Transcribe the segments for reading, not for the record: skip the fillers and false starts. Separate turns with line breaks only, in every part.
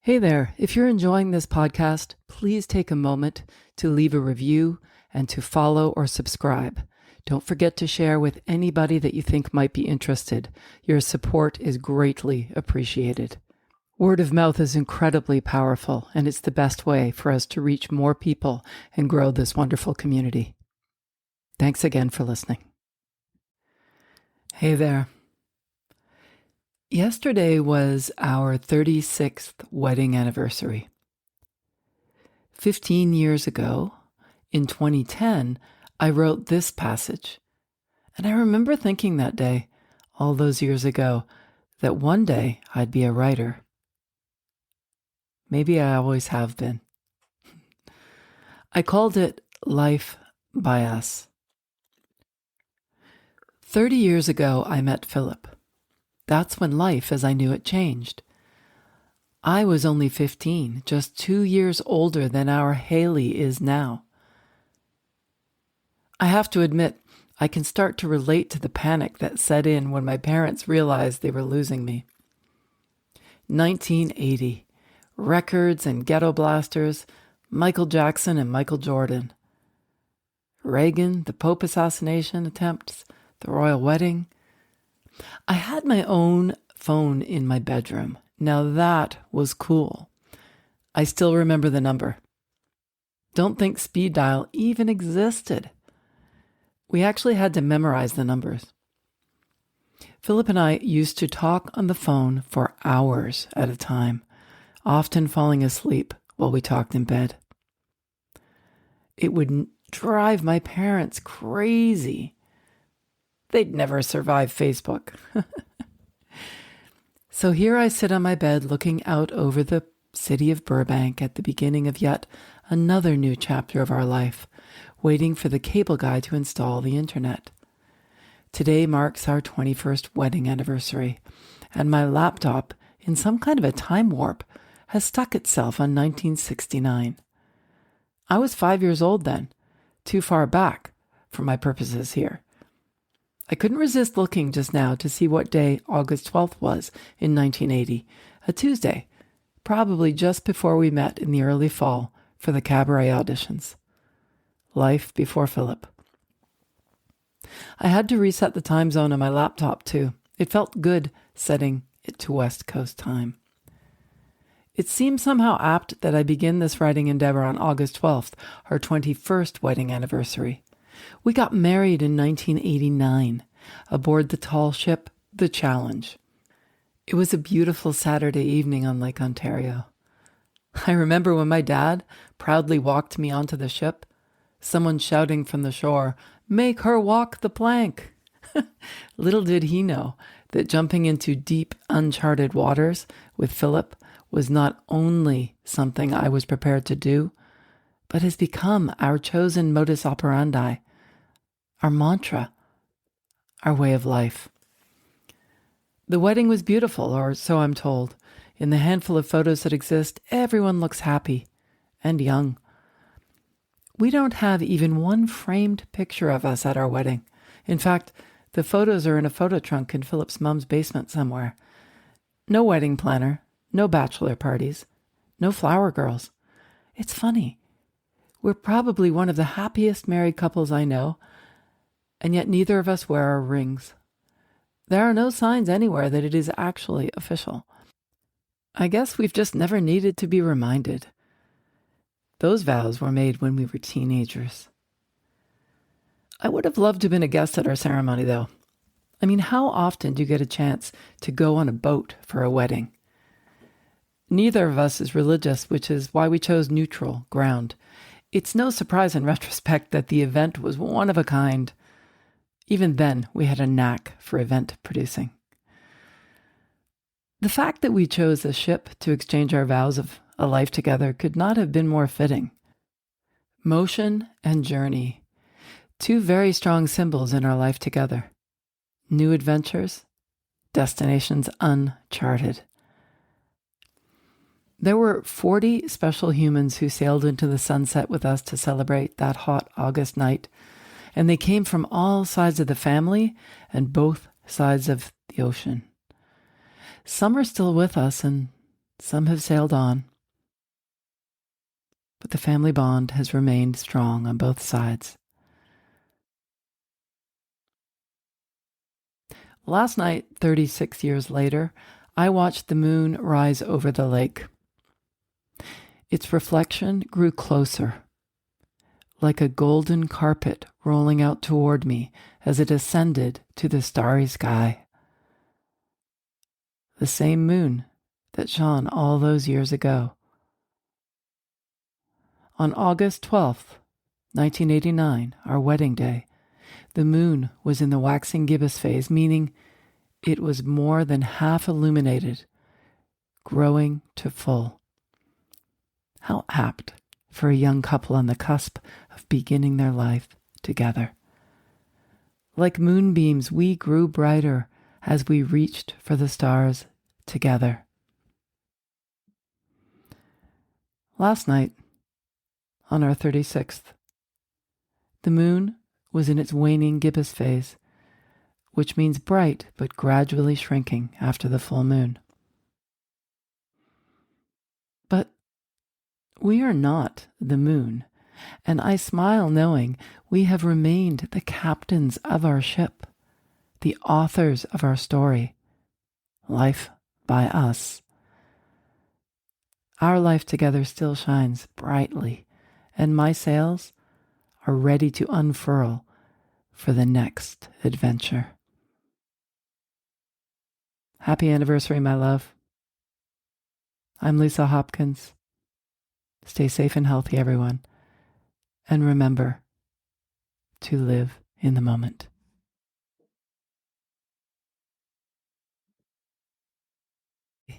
Hey there, if you're enjoying this podcast, please take a moment to leave a review and to follow or subscribe. Don't forget to share with anybody that you think might be interested. Your support is greatly appreciated. Word of mouth is incredibly powerful, and it's the best way for us to reach more people and grow this wonderful community. Thanks again for listening. Hey there. Yesterday was our 36th wedding anniversary. 15 years ago, in 2010, I wrote this passage. And I remember thinking that day, all those years ago, that one day I'd be a writer. Maybe I always have been. I called it Life by Us. 30 years ago, I met Philip. That's when life as I knew it changed. I was only 15, just 2 years older than our Haley is now. I have to admit, I can start to relate to the panic that set in when my parents realized they were losing me. 1980, records and ghetto blasters, Michael Jackson and Michael Jordan. Reagan, the Pope assassination attempts, the royal wedding. I had my own phone in my bedroom. Now that was cool. I still remember the number. Don't think speed dial even existed. We actually had to memorize the numbers. Philip and I used to talk on the phone for hours at a time, often falling asleep while we talked in bed. It would drive my parents crazy. They'd never survive Facebook. So here I sit on my bed looking out over the city of Burbank at the beginning of yet another new chapter of our life, waiting for the cable guy to install the internet. Today marks our 21st wedding anniversary, and my laptop, in some kind of a time warp, has stuck itself on 1969. I was 5 years old then, too far back for my purposes here. I couldn't resist looking just now to see what day August 12th was in 1980, a Tuesday, probably just before we met in the early fall for the cabaret auditions. Life before Philip. I had to reset the time zone on my laptop too. It felt good setting it to West Coast time. It seems somehow apt that I begin this writing endeavor on August 12th, our 21st wedding anniversary. We got married in 1989, aboard the tall ship, the Challenge. It was a beautiful Saturday evening on Lake Ontario. I remember when my dad proudly walked me onto the ship, someone shouting from the shore, "Make her walk the plank!" Little did he know that jumping into deep, uncharted waters with Philip was not only something I was prepared to do, but has become our chosen modus operandi, our mantra, our way of life. The wedding was beautiful, or so I'm told. In the handful of photos that exist, everyone looks happy and young. We don't have even one framed picture of us at our wedding. In fact, the photos are in a photo trunk in Philip's mom's basement somewhere. No wedding planner, no bachelor parties, no flower girls. It's funny. We're probably one of the happiest married couples I know, and yet neither of us wear our rings. There are no signs anywhere that it is actually official. I guess we've just never needed to be reminded. Those vows were made when we were teenagers. I would have loved to have been a guest at our ceremony, though. I mean, how often do you get a chance to go on a boat for a wedding? Neither of us is religious, which is why we chose neutral ground. It's no surprise in retrospect that the event was one of a kind. Even then, we had a knack for event producing. The fact that we chose a ship to exchange our vows of a life together could not have been more fitting. Motion and journey, two very strong symbols in our life together. New adventures, destinations uncharted. There were 40 special humans who sailed into the sunset with us to celebrate that hot August night, and they came from all sides of the family and both sides of the ocean. Some are still with us, and Some have sailed on, but the family bond has remained strong on both sides. Last night, 36 years later, I watched the moon rise over the lake. Its reflection grew closer, like a golden carpet rolling out toward me as it ascended to the starry sky. The same moon that shone all those years ago. On August 12th, 1989, our wedding day, the moon was in the waxing gibbous phase, meaning it was more than half illuminated, growing to full. How apt for a young couple on the cusp of beginning their life together. Like moonbeams, we grew brighter as we reached for the stars together. Last night, on our 36th, the moon was in its waning gibbous phase, which means bright but gradually shrinking after the full moon. But we are not the moon, and I smile knowing we have remained the captains of our ship, the authors of our story, life by us. Our life together still shines brightly, and my sails are ready to unfurl for the next adventure. Happy anniversary, my love. I'm Lisa Hopkins. Stay safe and healthy, everyone. And remember to live in the moment.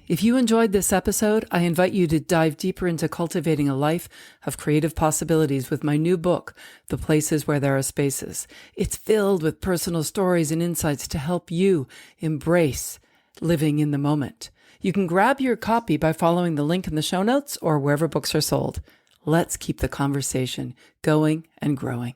If you enjoyed this episode, I invite you to dive deeper into cultivating a life of creative possibilities with my new book, The Places Where There Are Spaces. It's filled with personal stories and insights to help you embrace living in the moment. You can grab your copy by following the link in the show notes or wherever books are sold. Let's keep the conversation going and growing.